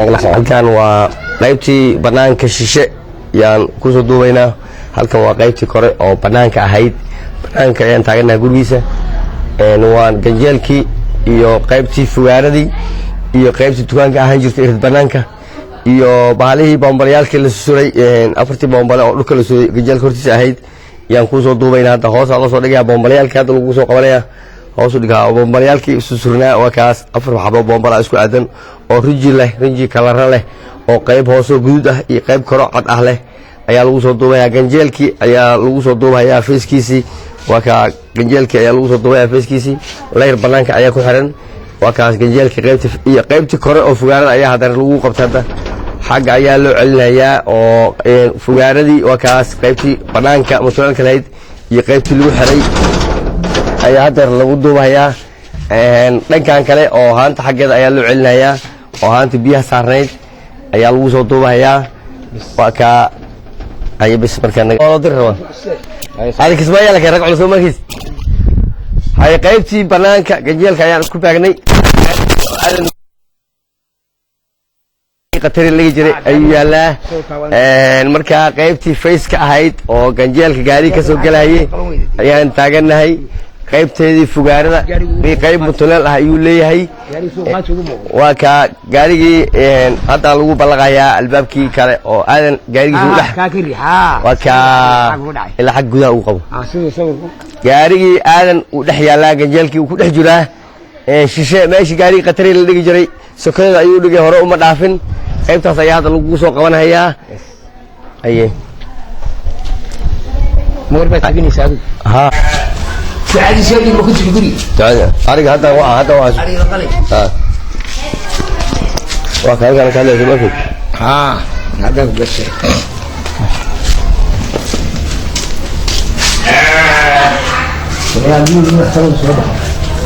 halkan waa qaybtii banaanka shishe yaan ku soo duubaynaa. halkan waa qaybtii kore oo banaanka ahayd. banaanka ayaan taaganahay gurigiisa. waan ganjeelkii iyo qaybtii fugaaradii iyo qaybtii dukaanka ahaan jirtay irid banaanka iyo bahalihii boombalayaalkii la suray afartii boombale oo dhulka la suray ganjeelka hortiisa ahayd yaan ku soo duubaynaa. hadda hoos aan soo dhigayaa boombalayaalkii hadda lagu soo qabanaya. hoos u dhigaa boombalayaalkii surnaa waa kaas afar xabo boombala isku aadan oo rinji leh, rinji kalara leh oo qayb hoos oo guduud ah iyo qayb koro cad ah leh ayaa lagu soo duubayaa. ganjeelkii ayaa lagu soo duubayaa feeskiisii waa ka ganjeelkii ayaa lagu soo duubayaa feeskiisii. layr banaanka ayaa ku xiran waa kaas ganjeelkii qaybtii iyo qaybtii kore oo fugaarada ayaa haddana lagu qabtay. hadda xagga ayaa loo celinayaa oo fugaaradii waa kaas qaybtii banaanka mutulaalka lahayd iyo qaybtii lagu xiray ayaa hadda lagu duubayaa. dhankan kale oo haanta xaggeeda ayaa loo celinayaa oo haanta biyaha saarnayd ayaa lagu soo duubayaa. waa ka ay bis markaan oo dir raba hada kismaayaa la rag culus markiis hay qaybtii banaanka ganjeelka ayaan isku baagnay. qatari laga jiray ayuu yaalaa. markaa qaybtii face ka ahayd oo ganjeelka gaari ka soo galayay ayaan taaganahay. qaybteedii fugaarada qayb mutuleel ah ayuu leeyahay. waa ka gaarigii hadda lagu ballaqayaa albaabkii kale oo aadan gaarigiisa u dhex waa ka ilaa xag gudaha uu qabo gaarigii aadan uu dhex yaalaa ganjeelkii uu ku dhex jiraa. shishe meeshii gaarigii qatari la dhigi jiray sokodeeda ayuu dhigay hore uma dhaafin. qaybtaas ayaa hadda lagu soo qabanhayaa. aye عادي سيدي ما كنتش بقولي تعال ارجع هذا واحد ها وكان كان لازم اكل ها هذا بس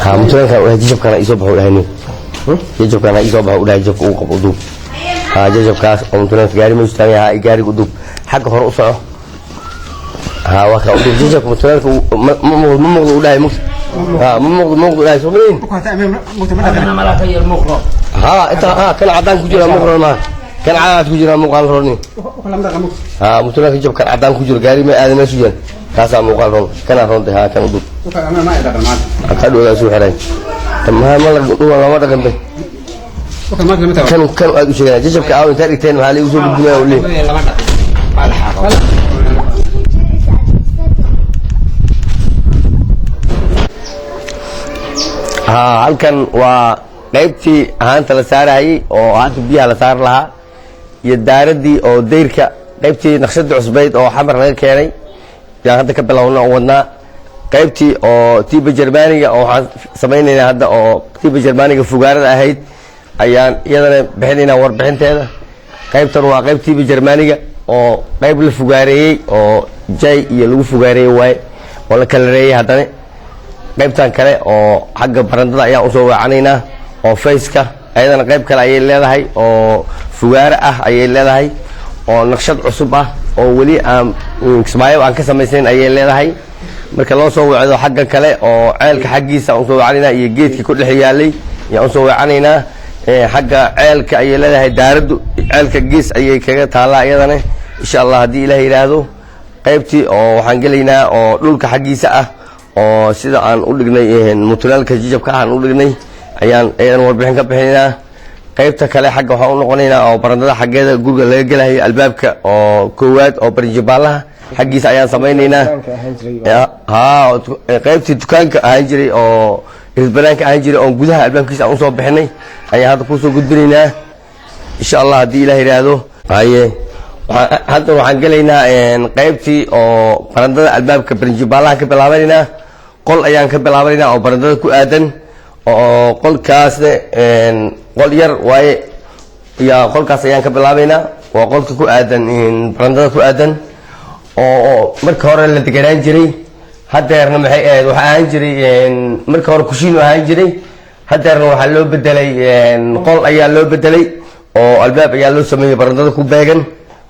ها متوقع يجيب كان يصبح ودهني يجيب كان يصبح ودا يجيب وقبضو ها يجيب كاس متوقع غاري مستوي ها غاري قدوب حق هور وسعه ها وكا جيجك متولك ممغ ولاي مك ها ممغ ولاي سومين انا ما لا تغير مقرا ها انت كان عدان كجيرا مقرا ما كان عاد كجيرا مقال روني ها متولك جيب كان عدان كجيرا غاري ما ادنا سجن كاسا مقال رون كان رونت ها كان دو انا ما ادري ما اكدو سو خيرين تمام ما لا دغنت كان ادو شيغا جيجك عاو انت ريتين ما لي وسو بدنا ولي ما الحق halkan waa qaybtii ahaanta la saarayay oo ahaanta biyaha la saar lahaa iyo daaradii oo dayrka qaybtii naqshada cusbayd oo xamar laga keenay yaan hadda ka bilowna oo wadnaa. qaybtii oo tiiba jermaaniga oo waxaan samaynaynaa hadda oo tiiba jermaaniga fugaarada ahayd ayaan iyadana bixinaynaa warbixinteeda. qaybtan waa qayb tiiba jermaaniga oo qayb la fugaareeyey oo jay iyo lagu fugaareeyey waaye oo la kalareeyey. haddana qaybtan kale oo xagga barandada ayaan usoo waacanaynaa oo faceka ayadana qayb kale ayay leedahay oo fugaare ah ayay leedahay oo naqshad cusub ah oo weli aan kismaayo aan ka samaysayn ayay leedahay. marka loo soo wacdo xagga kale oo ceelka xaggiisa aan usoo wacanaynaa iyo geedkii ku dhex yaalay ayaan usoo wacanaynaa. xagga ceelka ayay leedahay daaraddu ceelka gees ayay kaga taallaa iyadana insha allah haddii ilaah yidhaahdo. qaybtii oo waxaan gelaynaa oo dhulka xaggiisa ah oo sida aan u dhignay mutulaalka jijabka aan u dhignay ayaan warbixin ka bixinaynaa. qaybta kale xagga waxaan u noqonaynaa oo barandada xaggeeda guriga laga gelayo albaabka oo koowaad oo barinjibaalaha xaggiisa ayaan samaynaynaa. haa qaybtii dukaanka ahaan jiray oo irid banaanka ahaan jiray oo gudaha albaabkiisa aan usoo bixinay ayaan hadda kusoo gudbinaynaa insha allah haddii ilaah yidhaahdo. haye hadda waxaan gelaynaa qaybtii oo barandada albaabka barinjibaalaha ka bilaabanaynaa. qol ayaan ka bilaabanaynaa oo barandada ku aadan oo qolkaasna qol yar waaye yaa qolkaas ayaan ka bilaabaynaa. waa qolka ku aadan barandada ku aadan oo marka hore la deganaan jiray. hadeerna maxay ahayd waxa ahaan jiray marka hore kushiin ahaan jiray. hadeerna waxaa loo bedelay qol ayaa loo bedelay oo albaab ayaa loo sameeyey barandada ku beegan.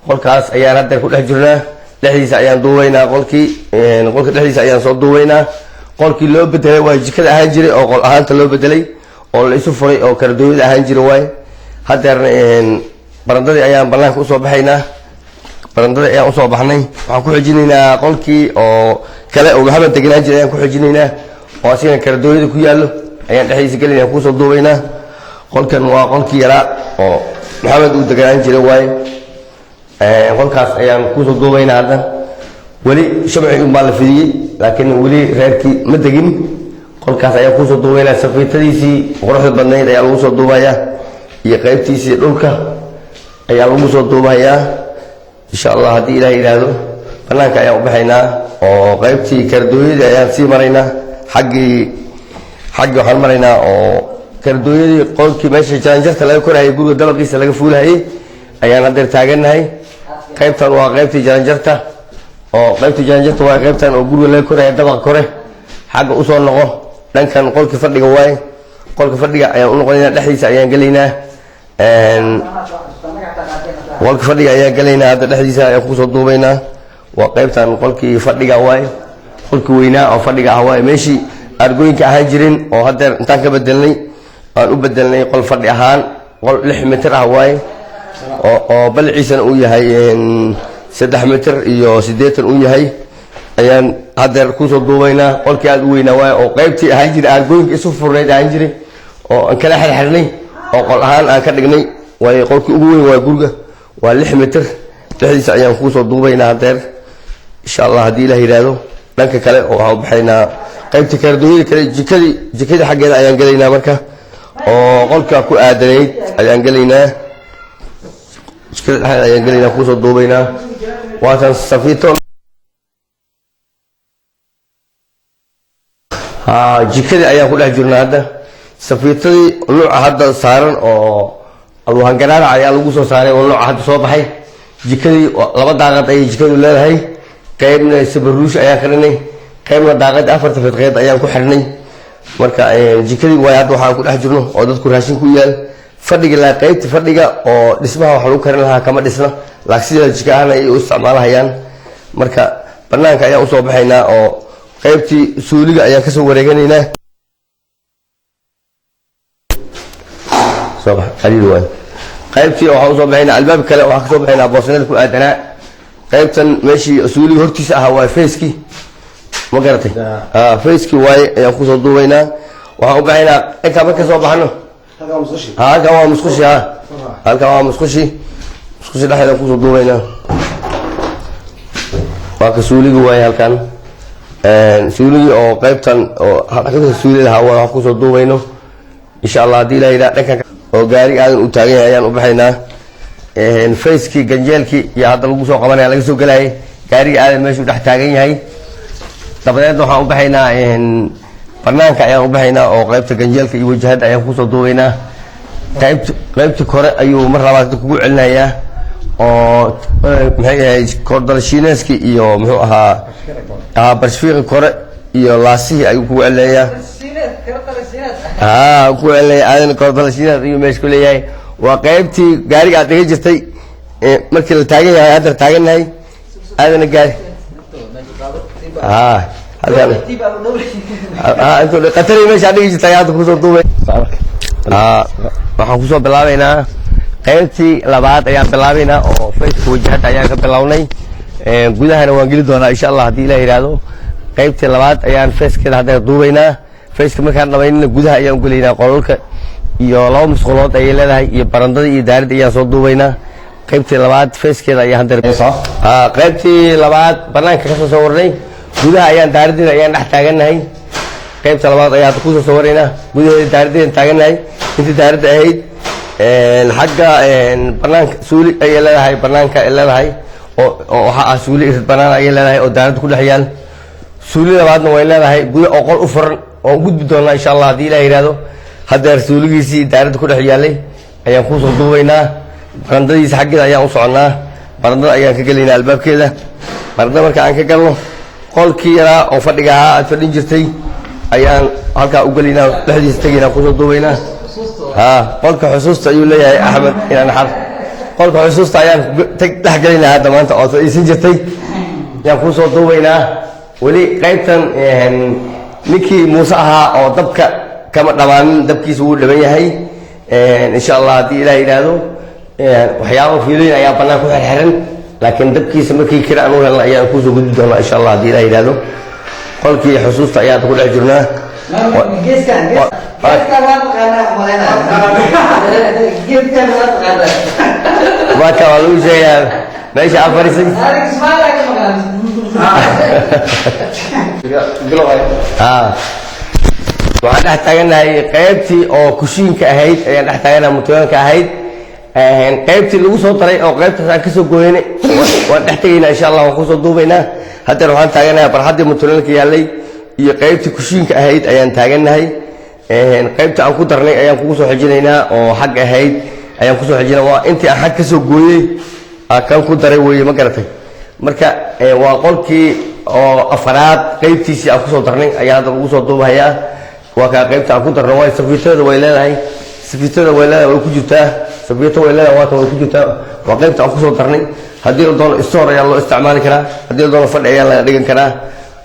qolkaas ayaan hadeer ku dhex jirnaa. dhexdiisa ayaan duubaynaa qolka dhexdiisa ayaan soo duubaynaa. qolkii loo bedelay waa jikada ahaan jiray oo qol ahaanta loo bedelay oo la isu furay oo kala duwid ahaan jiray waay. hadeerna barandadii ayaan banaanka usoo baxaynaa barandadii ayaan usoo baxnay waxaan ku xijinaynaa qolkii oo kale oo maxamed deganaan jiray ayaan ku xijinaynaa oo asigana karadooyada ku yaallo ayaan dhexdiisa gelinaa kusoo duubaynaa qolkan waa qolkii yaraa oo maxamed uu deganaan jiray waaye qolkaas ayaan kusoo duubaynaa hadda weli shamci un baa la fidiyey laakiin weli reerkii ma degin qolkaas ayaan kusoo duubaynaa safiitadiisii quruxda badnayd ayaa lagu soo duubayaa iyo qaybtiisii dhulka ayaa lagu soo duubayaa insha allah haddii ilaah yidhaahdo banaanka ayaan u baxaynaa oo qaybtii karadooyadii ayaan sii maraynaa xaggii waxaan maraynaa oo karadooyadii qolkii meesha jaranjarta laga korahayay guriga dabaqiisa laga fuulahayay ayaan hadeer taagannahay qaybtan waa qaybtii jaranjarta oo qaybtii jaranjarta waa qaybtan oo guriga laga korahaya dabaqa kore xagga usoo noqo dhankan qolkii fadhiga waaye qolka fadhiga ayaan u noqonaynaa dhexdiisa ayaan gelaynaa qolka fadhiga ayaan gelaynaa hadda dhexdiisa ayaan kusoo duubaynaa waa qaybtan qolkii fadhiga waaye qolkii weynaa oo fadhiga ah waaye meeshii argooyinka ahaan jirin oo hadeer intaan ka bedelnay aan u bedelnay qol fadhi ahaan qol 6 mitir ah waaye oo balciisana uu yahay 3 mitir iyo 80 uu yahay ayaan hadeer kusoo duubaynaa qolkii aad u weynaa waaye oo qaybtii ahaan jiray argooyinka isu furnayd ahaan jiray oo aan kala xirxirnay oo qol ahaan aan ka dhignay waaye qolkii ugu weyn waa guriga waa 6 mitir dhexdiisa ayaan kusoo duubaynaa hadeer insha allah haddii ilaah yidhaahdo dhanka kale oo waxaan u baxaynaa qaybtii karadooyada kale jikadii xaggeeda ayaan gelaynaa marka oo qolka ku aadanayd ayaan gelaynaa jikada dhexdeeda ayaan gelaynaa kusoo duubaynaa waatan safiito jikadii ayaan ku dhex jirnaa hadda safiitadii nuuca hadda saaran oo alwahangaraarac ayaa lagu soo saaray oo nuuca hadda soo baxay jikadii 2 daaqad ayay jikadu leedahay qaybna sabaruush ayaan xirinay qaybna daaqad 4 fidqeed ayaan ku xirnay marka jikadii way hadda waxaan ku dhex jirno oo dadku raashin ku yaal fadhiga la qaybta fadhiga oo dhismaha wax lagu karin lahaa kama dhisna laakiin jika ahna ay u isticmaalahayaan marka banaanka ayaan usoo baxaynaa oo qaybtii suuliga ayaan ka soo wareeganaynaa صباح قليل وين qaybtii waxaan usoo baxaynaa albaab kale waxaan ka soo baxaynaa boosnada ku aadanaa qaybtan meeshii suuliga hortiisa ahaa waa feeski ma garatay feeski waaye ayaan kusoo duubaynaa waxaan u baxaynaa intaa marka soo baxno halkan waa musqushi halkan waa musqushi dhexdeeda kusoo duubaynaa waa ka suuliga waaye halkan suuligii oo qaybtan oo suuliga ahaa waxaan kusoo duubayno insha allah haddii la yidhaha dhankan oo gaari aadan u taagan yahay ayaan u baxaynaa fayskii ganjeelkii iyo hadda lagu soo qabanaya laga soo gelayay gaariga aadan meeshuu dhex taagan yahay dabadeedna waxaan u baxaynaa banaanka ayaan u baxaynaa oo qaybta ganjeelka iyo wajahada ayaan kusoo duubaynaa qaybta kore ayuu mar labaad kugu celinayaa oo maxay ahayd koordalashiineeskii iyo muxuu ahaa barshfiiqi kore iyo laasihii ayuu kugu celinayaa ku celinayaa aadan koordalashiinees ayuu meesha ku leeyahay waa qaybtii gaariga aad dhiga jirtay markii la taagan yahay hadda taagannahay aadana gaari qatari meesha aad dhigi jirtay hadda kusoo duubay waxaan kusoo bilaabaynaa qaybtii labaad ayaan bilaabaynaa oo fayska wajahada ayaan ka bilownay gudahana waan geli doonaa insha allah haddii la yidhaahdo qaybtii labaad ayaan feeskeeda hadda duubaynaa fayska markaan dhamaynina gudaha ayaan gelaynaa qolalka iyo 2 musqulood ayay leedahay iyo barandada iyo daarida ayaan soo duubaynaa qaybtii labaad feeskeeda ayaa hadda qaybtii labaad banaanka ka soo warnay gudaha ayaan daarideeda ayaan dhex taagannahay qaybta labaad ayaa hadda kusoo soo waraynaa gudaheeda daarideeda taagannahay intii daarida ahayd xagga banaanka suuli ayay leedahay banaanka ay leedahay oo waxa ah suuli irid banaan ayay leedahay oo daarida ku dhex yaal suuli labaadna way leedahay gudaha oo qol u furan oo gudbi doonaa insha allah haddii ilaah yidhaahdo haddeer suuligiisii daaradda ku dhex yaalay ayaan kusoo duubaynaa barandadiisa xaggeeda ayaan u soconnaa barandada ayaan ka gelaynaa albaabkeeda barandada marka aan ka galno qolkii yaraa oo fadhiga ahaa aad fadhin jirtay ayaan halkaa u gelaynaa dhexdiisa tegaynaa kusoo duubaynaa qolka xusuusta ayuu leeyahay axmed inaan xar qolka xusuusta ayaan dhex gelaynaa hadda maanta ood fadhiisan jirtay ayaan kusoo duubaynaa weli qaybtan ninkii muuse ahaa oo dabka kama dhamaanin dabkiisa wuu dhaban yahay إن شاء الله دي إلى هذا وحياة فيلين أيام بنا كل حرن لكن دبكي سمكي كرا نور الله أيام كوزو جديد الله إن شاء الله دي إلى هذا قل كي حسوس أيام تقول أجرنا جيس كان ما كوالو شيء ماشي عفريسي waxaan dhex taaganahay qaybtii oo kushiinka ahayd ayaan dhex taaganahay mutooyinka ahayd qaybtii lagu soo daray oo qaybtaas aan ka soo gooynay waan dhex tagaynaa insha Allah waan ku soo duubaynaa hadda waxaan taaganahay barxadii mutooyinka yaalay iyo qaybtii kushiinka ahayd ayaan taaganahay qaybtii aan ku darnay ayaan ku soo xijinaynaa oo xaq ahayd ayaan ku soo xijinaa waa intii aan xaq ka soo gooyay kan ku daray weeye ma garatay marka waa qolkii oo afraad qaybtiisii aan ku soo darnay ayaa hadda lagu soo duubayaa waa ka qaybta aan ku darnay way safiitada way leedahay way ku jirtaa safiitada way leedahay way ku jirtaa waa qaybta aan ku soo darnay haddii la doono store ayaa loo isticmaali karaa haddii la doono fadhi ayaa la dhigan karaa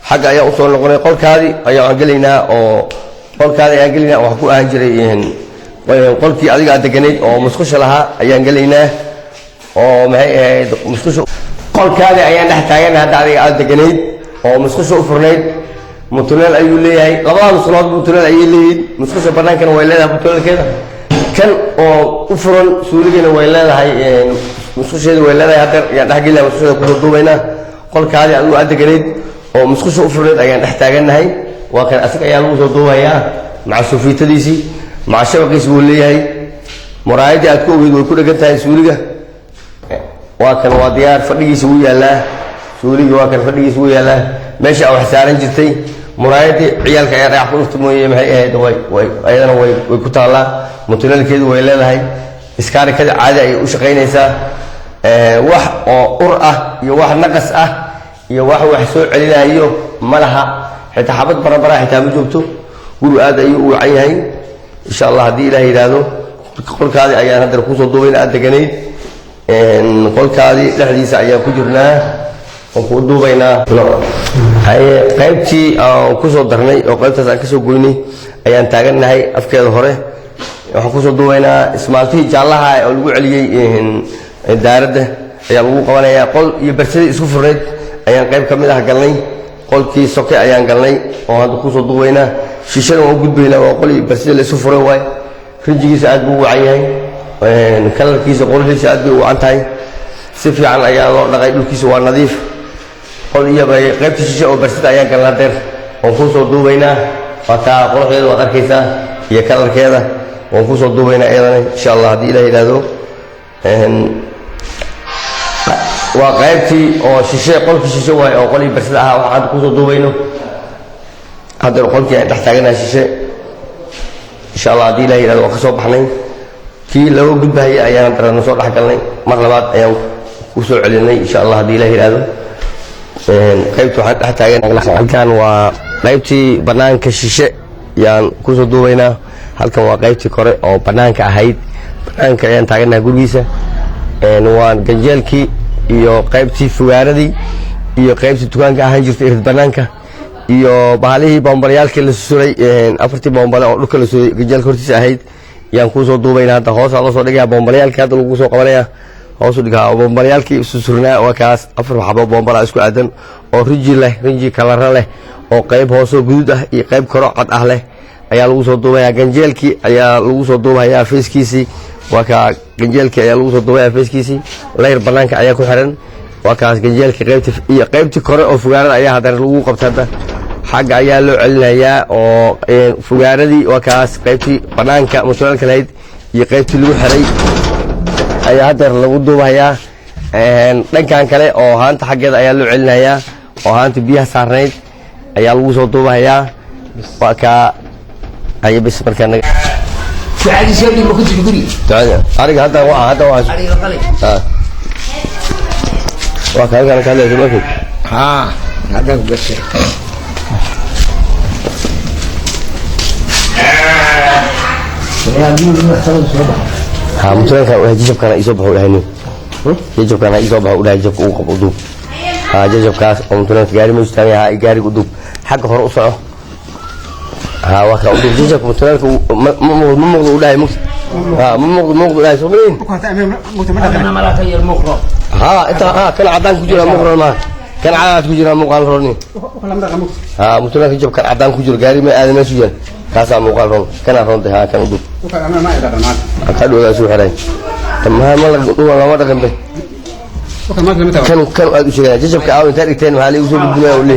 xagga ayaa u soo noqonay qolkaadii ayaan gelaynaa oo wax ku ahan jiray qolkii adiga aad deganayd oo musqusha lahaa ayaan gelaynaa oo maxay ahayd musqusha qolkaadii ayaan dhex taaganahay hadda adiga aad deganayd oo musqusha u furnayd mutuleel ayuu leeyahay labada musqulaad mutuleel ayay leeyihiin musqusha banaankana way leedahay mutuleelkeeda kan oo u furan suuligana way leedahay musqusheeda way leedahay hadda ayaan dhex gelinaa musqusheeda ku soo duubaynaa qolkaadii adigu aad deganayd oo musqusha u furnayd ayaan dhex taaganahay waa kan asiga ayaa lagu soo duubayaa maca sufiitadiisii maca shabaqiisi buu leeyahay muraayadii aad ku ogeyd way ku dhegan tahay suuliga waa kan waa diyaar fadhigiisa wuu yaalaa suuligii waa kan fadhigiisa wuu yaalaa meesha aan wax saaran jirtay muraayadii ciyaalka ayaa dhagax ku iftimooyey maxay ahayd ayadana way ku taallaa mutuleelkeedu way leedahay iskaarikada caadi ayay u shaqaynaysaa wax oo ur ah iyo wax naqas ah iyo wax soo celinayo ma laha xitaa xabad barabara xitaa ma joogto guri aad ayuu u wacan yahay insha Allah haddii Ilaahay yidhaahdo qolkaadii ayaan hadda ku soo duubayn aad deganayd qolkaadii dhexdiisa ayaan ku jirnaa oo ku duubaynaa qaybtii aan ku soo darnay oo qaybtaas aan ka soo goynay ayaan taaganahay afkeeda hore waxaan ku soo duubaynaa ismaaltihii jaallaha oo lagu celiyay daaradda ayaa lagu qabanayaa qol iyo barsadii isku furnayd ayaan qayb ka mid ah galnay qolkii soke ayaan galnay oo hadda ku soo duubaynaa shishada waan u gudbaynaa waa qol iyo barsadii la isku furay waay rinjigiisa aad buu u wacan yahay kalarkiisa quruxdiisa aad bay u wacan tahay si fiican ayaa loo dhaqay dhulkiisa waa nadiif qol iyo qaybta shishe oo barsida ayaan galnaa deer waan ku soo duubaynaa waa taa quruxdeeda waad arkaysaa iyo kalarkeeda waan ku soo duubaynaa iyadana insha Allah haddii Ilaahay yidhaahdo waa qaybtii oo shishe qolkii shishe waay oo qol iyo barsida ahaa waxaan ku soo duubayno hadda qolkii aan dhex taaganahay shishe insha Allah haddii Ilaahay yidhaahdo waan ka soo baxnay kii laga gudbahayay ayaan darana soo dhex galnay mar labaad ayaan ku soo celinay insha Allah haddii Ilaahay yidhaahdo qaybta waxaan dhex taaganahay halkan waa qaybtii banaanka shishe yaan ku soo duubaynaa halkan waa qaybtii kore oo banaanka ahayd banaanka ayaan taaganahay gurigiisa waan ganjeelkii iyo qaybtii fugaaradii iyo qaybtii dukaanka ahaan jirtay irid banaanka iyo bahalihii boombalayaalkii la suray afartii boombale oo dhulka la suray ganjeelka hortiisa ahayd yaan ku soo duubaynaa hadda hoos loo soo dhigayaa boombalayaalkii hadda lagu soo qabanayaa hoos u dhigaa boombalayaalkii surnaa waa kaas afar xabo boombala isku aadan oo rinji kalara leh oo qayb hoosoo guduud ah iyo qayb koro cad ah leh ayaa lagu soo duubayaa ganjeelkii ayaa lagu soo duubayaa feeskiisii waa ka ganjeelkii ayaa lagu soo duubayaa feeskiisii layr banaanka ayaa ku xiran waa kaas ganjeelkii qaybtii kore oo fugaarada ayaa haddana lagu qabta hadda xagga ayaa loo celinayaa oo fugaaradii waa kaas qaybtii banaanka mutuleelka lahayd iyo qaybtii lagu xiray ayaa hadda lagu duubayaa dhankan kale oo haanta xaggeeda ayaa loo celinayaa oo haanta biyaha saarnayd ayaa lagu soo duubayaa waa ka ay bis markaa سعادي سيدي ما كنتش بقولي أرجع هذا علي غلي وكان كان لازم أكل ها هذا بس ها متوقع وهجيب كان يصبح وهني يجيب كان يصبح ولا يجيب وقبضوب ها جيب كاس ومتوقع جاري مستوي ها جاري قدوب حق هرقصه ها وكا ودوب جيب متوقع ما موضوع ولا مكس مو لا سومين أنا ملاك المقرب ها انت كان عدان كجرا مقرن ما كان عاد كجرا مقال روني متنا كجب كان عدان كجرا غاري ما ادنا سجن كاسا مقال رون كان رونت ها كان دو كان ولا سو خراي تمام ما ما دغن به كان ادو شيغا ججب كاو انت دغتين waxa la igu soo gudbinaa wali